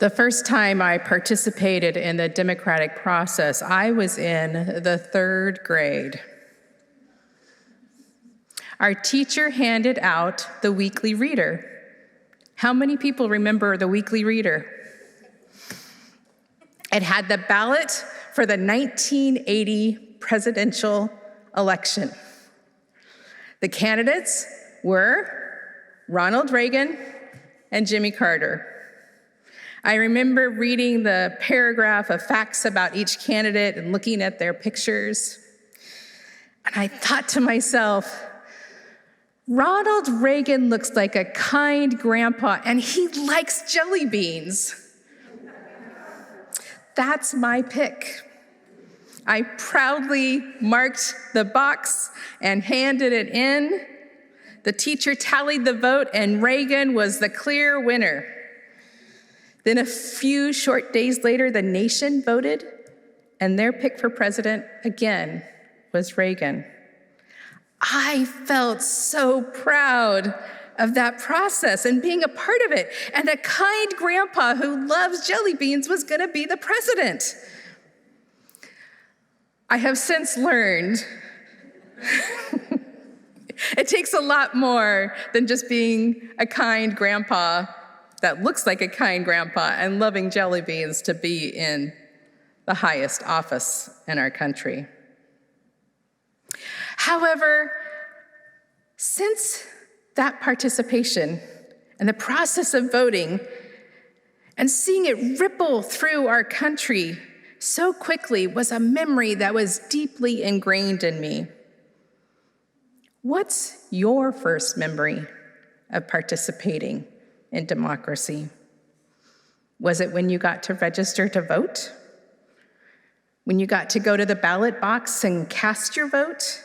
The first time I participated in the democratic process, I was in the 3rd grade. Our teacher handed out the weekly reader. How many people remember the weekly reader? It had the ballot for the 1980 presidential election. The candidates were Ronald Reagan and Jimmy Carter. I remember reading the paragraph of facts about each candidate and looking at their pictures. And I thought to myself, Ronald Reagan looks like a kind grandpa, and he likes jelly beans. That's my pick. I proudly marked the box and handed it in. The teacher tallied the vote, and Reagan was the clear winner. Then a few short days later, the nation voted, and their pick for president again was Reagan. I felt so proud of that process and being a part of it. And a kind grandpa who loves jelly beans was going to be the president. I have since learned it takes a lot more than just being a kind grandpa that looks like a kind grandpa and loving jelly beans to be in the highest office in our country. However, since that participation and the process of voting and seeing it ripple through our country so quickly was a memory that was deeply ingrained in me. What's your first memory of participating in democracy? Was it when you got to register to vote? When you got to go to the ballot box and cast your vote?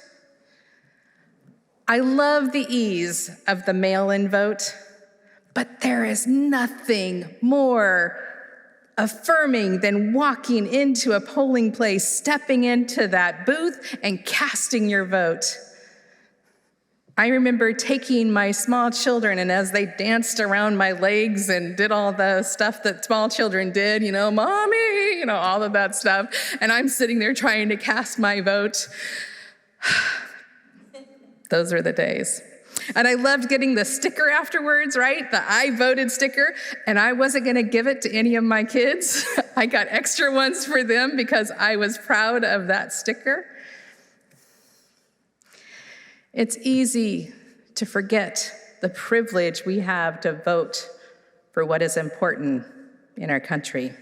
I love the ease of the mail-in vote, but there is nothing more affirming than walking into a polling place, stepping into that booth, and casting your vote. I remember taking my small children, and as they danced around my legs and did all the stuff that small children did, mommy, all of that stuff, and I'm sitting there trying to cast my vote. Those are the days. And I loved getting the sticker afterwards, right? The I voted sticker, and I wasn't gonna give it to any of my kids. I got extra ones for them because I was proud of that sticker. It's easy to forget the privilege we have to vote for what is important in our country,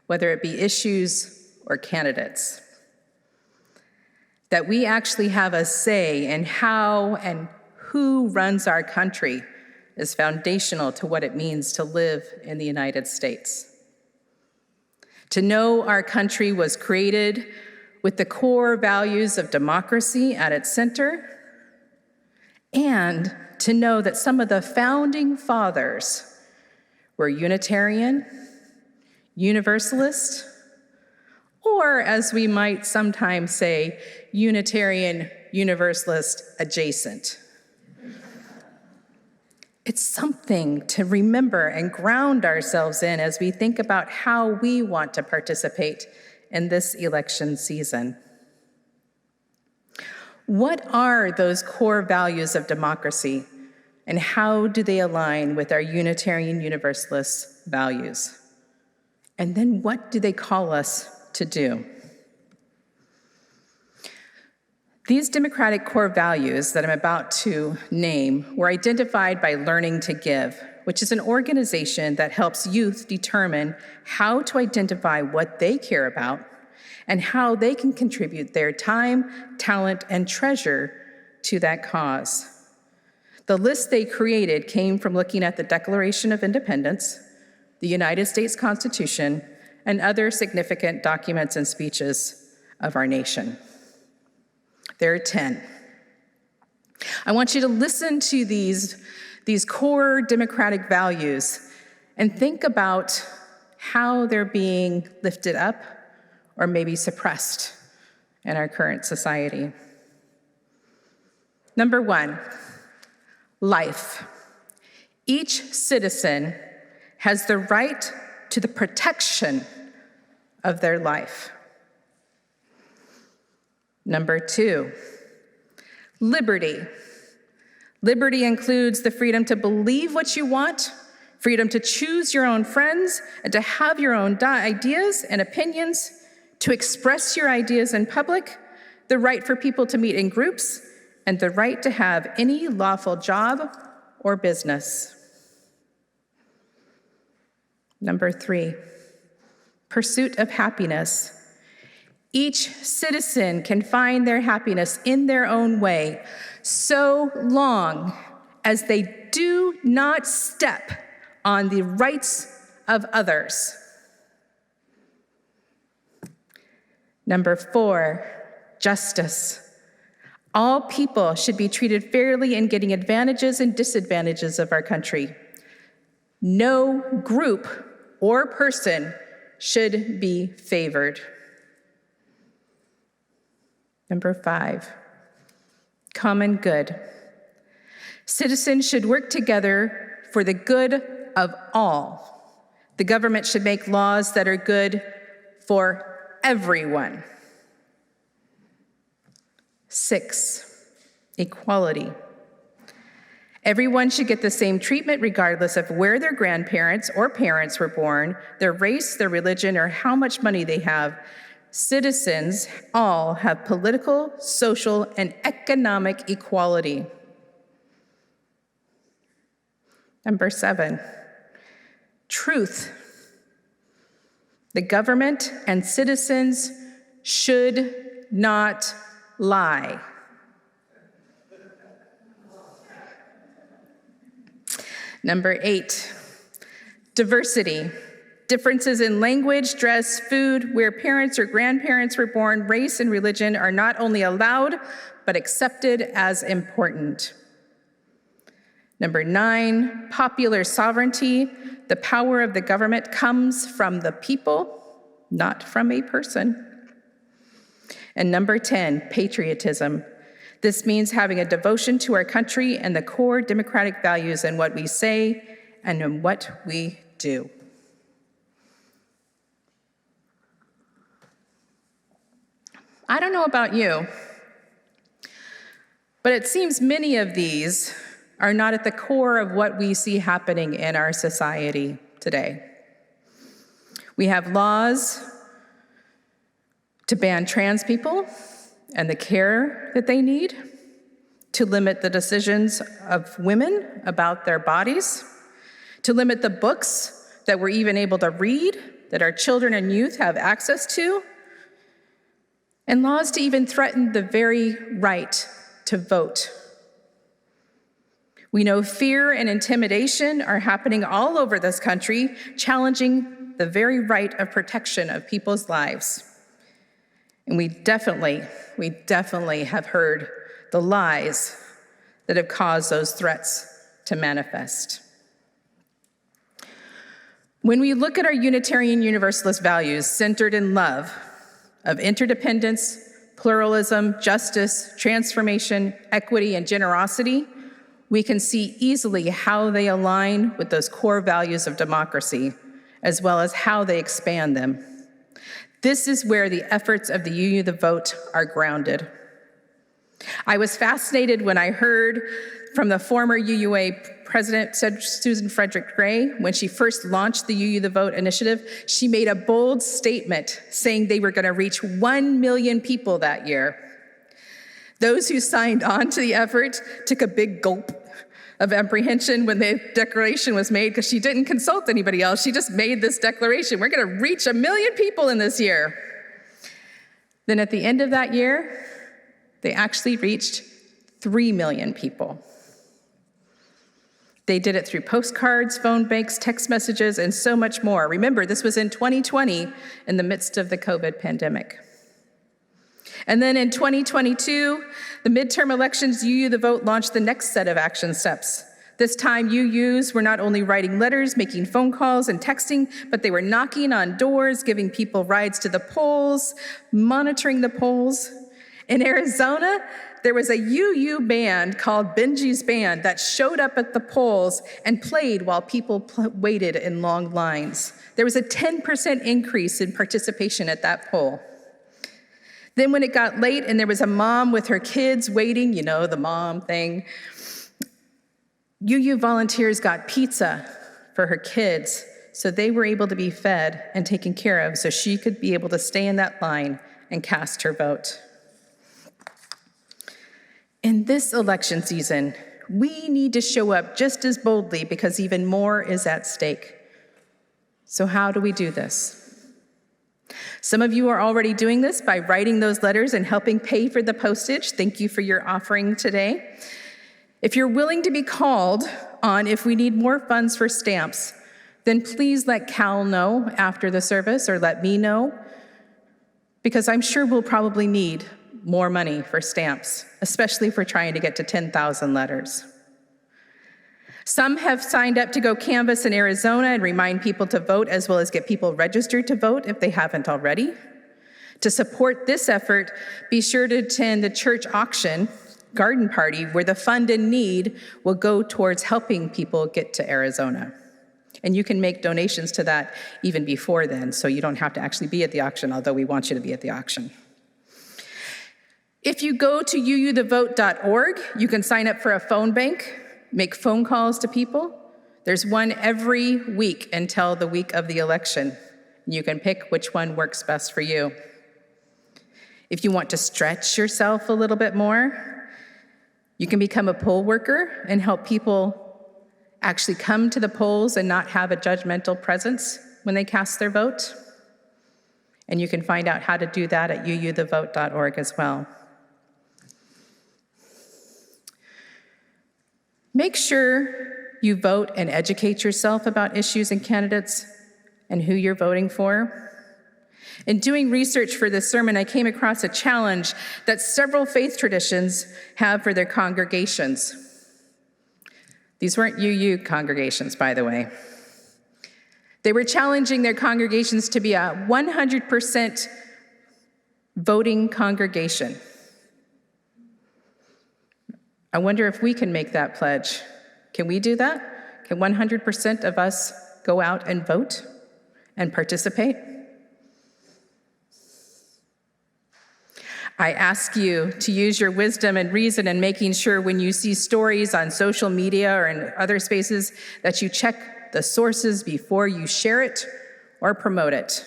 whether it be issues or candidates. That we actually have a say in how and who runs our country is foundational to what it means to live in the United States. To know our country was created with the core values of democracy at its center, and to know that some of the founding fathers were Unitarian, Universalist, or as we might sometimes say, Unitarian, Universalist adjacent. It's something to remember and ground ourselves in as we think about how we want to participate in this election season. What are those core values of democracy, and how do they align with our Unitarian Universalist values? And then what do they call us to do? These democratic core values that I'm about to name were identified by Learning to Give, which is an organization that helps youth determine how to identify what they care about and how they can contribute their time, talent, and treasure to that cause. The list they created came from looking at the Declaration of Independence, the United States Constitution, and other significant documents and speeches of our nation. There are 10. I want you to listen to these core democratic values and think about how they're being lifted up or maybe suppressed in our current society. Number 1, life. Each citizen has the right to the protection of their life. Number 2, liberty. Liberty includes the freedom to believe what you want, freedom to choose your own friends, and to have your own ideas and opinions, to express your ideas in public, the right for people to meet in groups, and the right to have any lawful job or business. Number 3, pursuit of happiness. Each citizen can find their happiness in their own way, so long as they do not step on the rights of others. Number 4, justice. All people should be treated fairly in getting advantages and disadvantages of our country. No group or person should be favored. Number 5, common good. Citizens should work together for the good of all. The government should make laws that are good for everyone. 6, equality. Everyone should get the same treatment regardless of where their grandparents or parents were born, their race, their religion, or how much money they have. Citizens all have political, social, and economic equality. Number 7, truth. The government and citizens should not lie. Number 8, diversity. Differences in language, dress, food, where parents or grandparents were born, race, and religion are not only allowed, but accepted as important. Number 9, popular sovereignty. The power of the government comes from the people, not from a person. And number 10, patriotism. This means having a devotion to our country and the core democratic values in what we say and in what we do. I don't know about you, but it seems many of these are not at the core of what we see happening in our society today. We have laws to ban trans people and the care that they need, to limit the decisions of women about their bodies, to limit the books that we're even able to read, that our children and youth have access to, and laws to even threaten the very right to vote. We know fear and intimidation are happening all over this country, challenging the very right of protection of people's lives. And we definitely have heard the lies that have caused those threats to manifest. When we look at our Unitarian Universalist values centered in love, of interdependence, pluralism, justice, transformation, equity, and generosity, we can see easily how they align with those core values of democracy, as well as how they expand them. This is where the efforts of the UU The Vote are grounded. I was fascinated when I heard from the former UUA president, Susan Frederick Gray, when she first launched the UU The Vote initiative. She made a bold statement saying they were going to reach 1 million people that year. Those who signed on to the effort took a big gulp of apprehension when the declaration was made, because she didn't consult anybody else. She just made this declaration. We're going to reach 1 million people in this year. Then at the end of that year, they actually reached 3 million people. They did it through postcards, phone banks, text messages, and so much more. Remember, this was in 2020 in the midst of the COVID pandemic. And then in 2022, the midterm elections, UU The Vote launched the next set of action steps. This time, UUs were not only writing letters, making phone calls, and texting, but they were knocking on doors, giving people rides to the polls, monitoring the polls, In Arizona, there was a UU band called Benji's Band that showed up at the polls and played while people waited in long lines. There was a 10% increase in participation at that poll. Then when it got late and there was a mom with her kids waiting, you know, the mom thing, UU volunteers got pizza for her kids so they were able to be fed and taken care of so she could be able to stay in that line and cast her vote. In this election season, we need to show up just as boldly because even more is at stake. So how do we do this? Some of you are already doing this by writing those letters and helping pay for the postage. Thank you for your offering today. If you're willing to be called on if we need more funds for stamps, then please let Cal know after the service or let me know, because I'm sure we'll probably need more money for stamps, especially if we're trying to get to 10,000 letters. Some have signed up to go canvass in Arizona and remind people to vote, as well as get people registered to vote if they haven't already. To support this effort, be sure to attend the church auction garden party, where the fund in need will go towards helping people get to Arizona. And you can make donations to that even before then, so you don't have to actually be at the auction, although we want you to be at the auction. If you go to uuthevote.org, you can sign up for a phone bank, make phone calls to people. There's one every week until the week of the election. You can pick which one works best for you. If you want to stretch yourself a little bit more, you can become a poll worker and help people actually come to the polls and not have a judgmental presence when they cast their vote. And you can find out how to do that at uuthevote.org as well. Make sure you vote and educate yourself about issues and candidates and who you're voting for. In doing research for this sermon, I came across a challenge that several faith traditions have for their congregations. These weren't UU congregations, by the way. They were challenging their congregations to be a 100% voting congregation. I wonder if we can make that pledge. Can we do that? Can 100% of us go out and vote and participate? I ask you to use your wisdom and reason in making sure when you see stories on social media or in other spaces that you check the sources before you share it or promote it.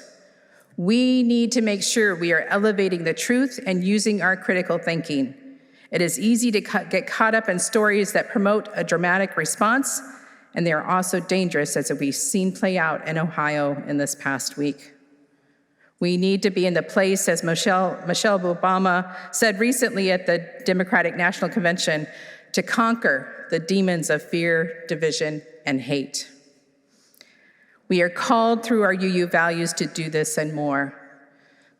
We need to make sure we are elevating the truth and using our critical thinking. It is easy to get caught up in stories that promote a dramatic response, and they are also dangerous, as we've seen play out in Ohio in this past week. We need to be in the place, as Michelle Obama said recently at the Democratic National Convention, to conquer the demons of fear, division, and hate. We are called through our UU values to do this and more.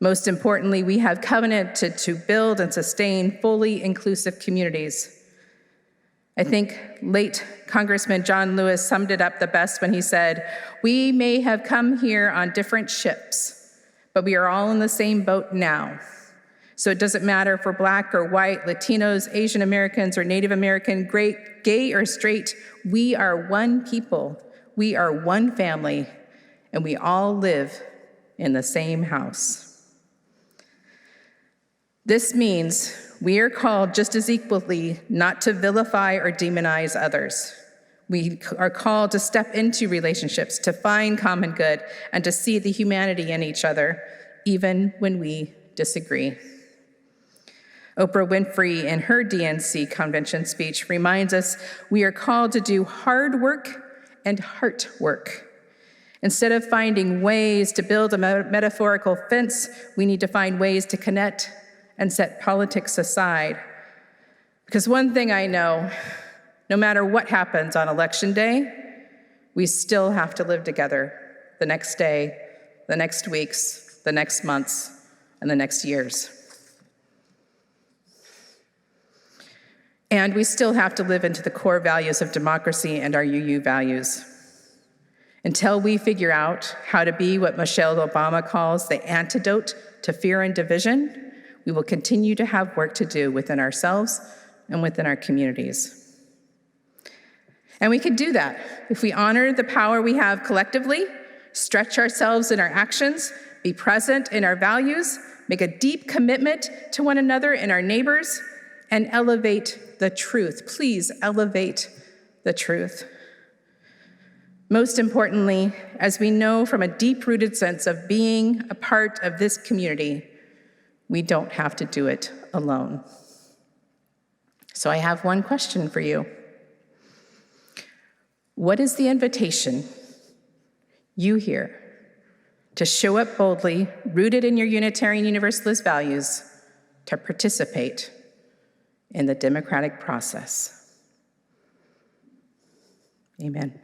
Most importantly, we have covenanted to build and sustain fully inclusive communities. I think late Congressman John Lewis summed it up the best when he said, "We may have come here on different ships, but we are all in the same boat now. So it doesn't matter if we're Black or white, Latinos, Asian Americans, or Native American, gay or straight, we are one people, we are one family, and we all live in the same house." This means we are called just as equally not to vilify or demonize others. We are called to step into relationships, to find common good, and to see the humanity in each other, even when we disagree. Oprah Winfrey, in her DNC convention speech, reminds us we are called to do hard work and heart work. Instead of finding ways to build a metaphorical fence, we need to find ways to connect and set politics aside. Because one thing I know, no matter what happens on election day, we still have to live together the next day, the next weeks, the next months, and the next years. And we still have to live into the core values of democracy and our UU values. Until we figure out how to be what Michelle Obama calls the antidote to fear and division, we will continue to have work to do within ourselves and within our communities. And we can do that if we honor the power we have collectively, stretch ourselves in our actions, be present in our values, make a deep commitment to one another and our neighbors, and elevate the truth. Please elevate the truth. Most importantly, as we know from a deep-rooted sense of being a part of this community, we don't have to do it alone. So I have one question for you. What is the invitation you hear to show up boldly, rooted in your Unitarian Universalist values, to participate in the democratic process? Amen.